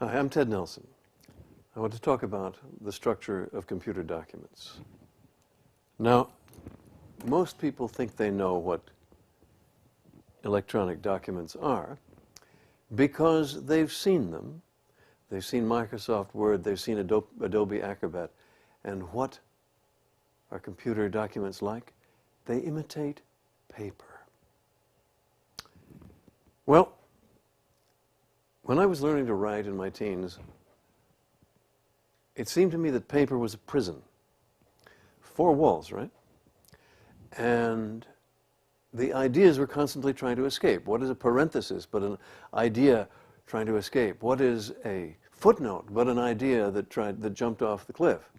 Hi, I'm Ted Nelson. I want to talk about the structure of computer documents. Now, most people think they know what electronic documents are because they've seen them. They've seen Microsoft Word, they've seen Adobe Acrobat. And what are computer documents like? They imitate paper. Well, when I was learning to write in my teens, it seemed to me that paper was a prison. 4 walls, right? And the ideas were constantly trying to escape. What is a parenthesis but an idea trying to escape? What is a footnote but an idea that jumped off the cliff?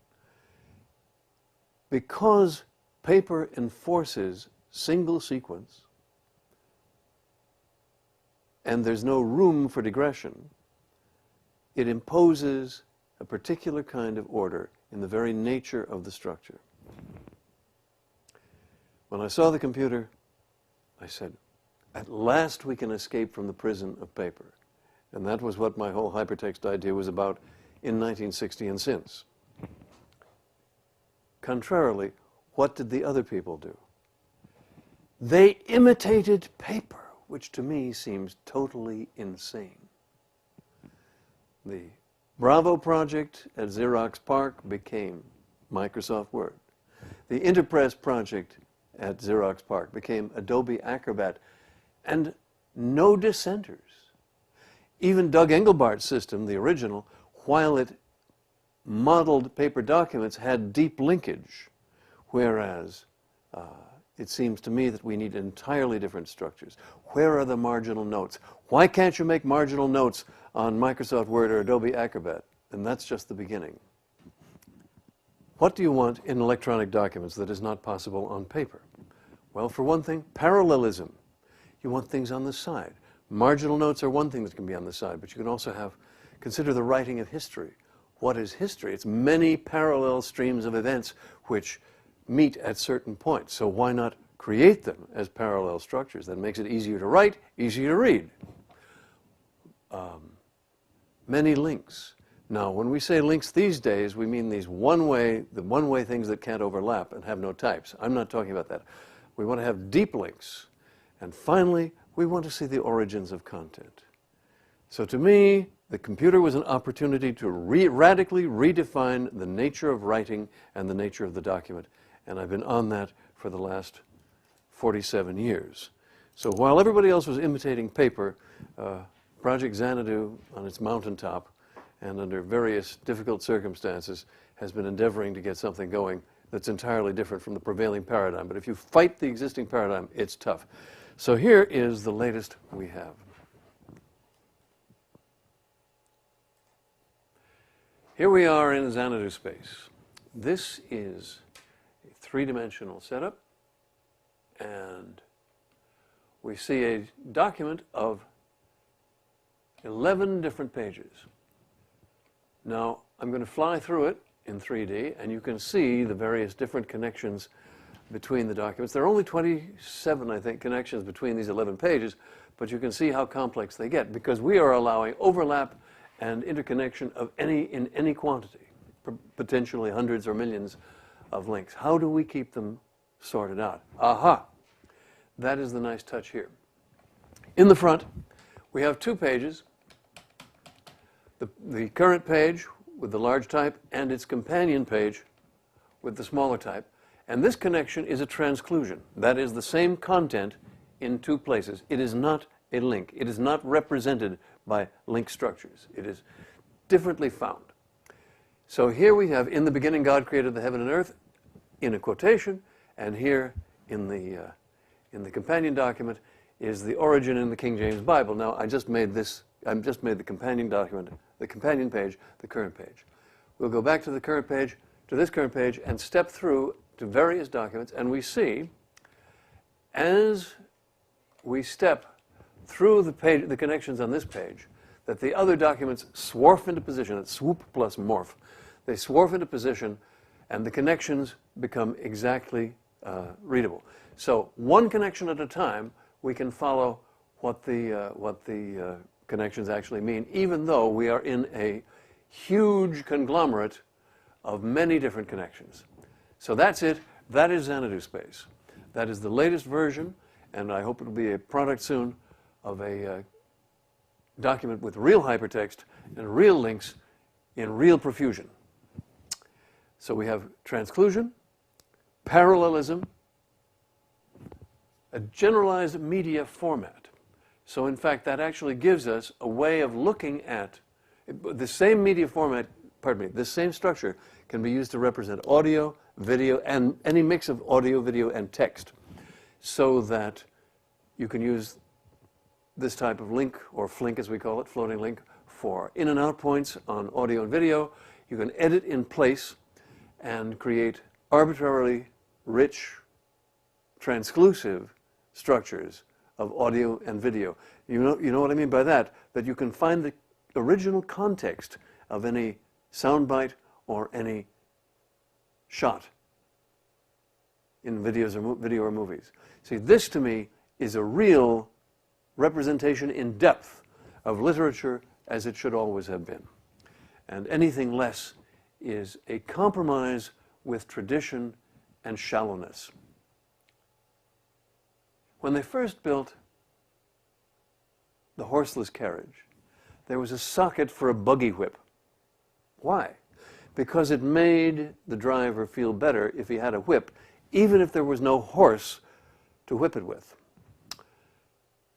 Because paper enforces single sequence and there's no room for digression, it imposes a particular kind of order in the very nature of the structure. When I saw the computer, I said, at last we can escape from the prison of paper. And that was what my whole hypertext idea was about in 1960 and since. Contrarily, what did the other people do? They imitated paper, which to me seems totally insane. The Bravo project at Xerox PARC became Microsoft Word. The Interpress project at Xerox PARC became Adobe Acrobat, and no dissenters. Even Doug Engelbart's system, the original, while it modeled paper documents, had deep linkage, whereas it seems to me that we need entirely different structures. Where are the marginal notes? Why can't you make marginal notes on Microsoft Word or Adobe Acrobat? And that's just the beginning. What do you want in electronic documents that is not possible on paper? Well, for one thing, parallelism. You want things on the side. Marginal notes are one thing that can be on the side, but you can also consider the writing of history. What is history? It's many parallel streams of events which meet at certain points. So why not create them as parallel structures? That makes it easier to write, easier to read. Many links. Now, when we say links these days, we mean the one-way things that can't overlap and have no types. I'm not talking about that. We want to have deep links. And finally, we want to see the origins of content. So to me, the computer was an opportunity to radically redefine the nature of writing and the nature of the document. And I've been on that for the last 47 years. So while everybody else was imitating paper, Project Xanadu on its mountaintop and under various difficult circumstances has been endeavoring to get something going that's entirely different from the prevailing paradigm. But if you fight the existing paradigm, it's tough. So here is the latest we have. Here we are in Xanadu space. This is a three-dimensional setup, and we see a document of 11 different pages. Now, I'm going to fly through it in 3D, and you can see the various different connections between the documents. There are only 27, I think, connections between these 11 pages, but you can see how complex they get because we are allowing overlap and interconnection in any quantity, potentially hundreds or millions of links. How do we keep them sorted out? Aha! That is the nice touch here. In the front, we have 2 pages. The current page with the large type and its companion page with the smaller type. And this connection is a transclusion. That is the same content in 2 places. It is not a link. It is not represented by link structures. It is differently found. So here we have, in the beginning God created the heaven and earth, in a quotation, and here in the companion document is the origin in the King James Bible. Now I just made the companion document, the companion page, the current page. We'll go back to the current page, to this current page, and step through to various documents, and we see, as we step through the connections on this page, that the other documents swarf into position. It's swoop plus morph. They swarf into position, and the connections become exactly readable. So one connection at a time, we can follow what the connections actually mean, even though we are in a huge conglomerate of many different connections. So that's it. That is Xanadu space. That is the latest version, and I hope it will be a product soon of a document with real hypertext and real links in real profusion. So we have transclusion, parallelism, a generalized media format. So in fact, that actually gives us a way of looking at the same media format, the same structure can be used to represent audio, video, and any mix of audio, video, and text, so that you can use this type of link, or flink as we call it, floating link, for in and out points on audio and video. You can edit in place and create arbitrarily rich, transclusive structures of audio and video. You know what I mean by that? That you can find the original context of any soundbite or any shot in video or movies. See, this to me is a real representation in depth of literature as it should always have been. And anything less is a compromise with tradition and shallowness. When they first built the horseless carriage, there was a socket for a buggy whip. Why? Because it made the driver feel better if he had a whip, even if there was no horse to whip it with.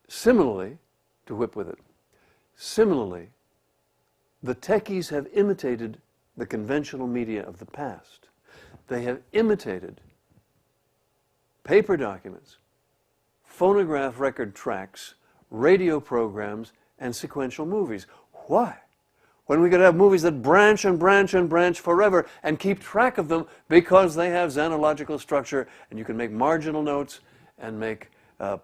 Similarly, Similarly, the techies have imitated the conventional media of the past. They have imitated paper documents, phonograph record tracks, radio programs, and sequential movies. Why? When we could have movies that branch and branch and branch forever and keep track of them because they have xenological structure, and you can make marginal notes and make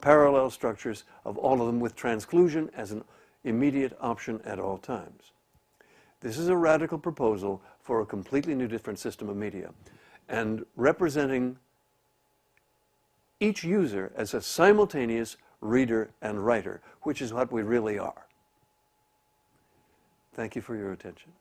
parallel structures of all of them with transclusion as an immediate option at all times. This is a radical proposal for a completely new different system of media, and representing each user as a simultaneous reader and writer, which is what we really are. Thank you for your attention.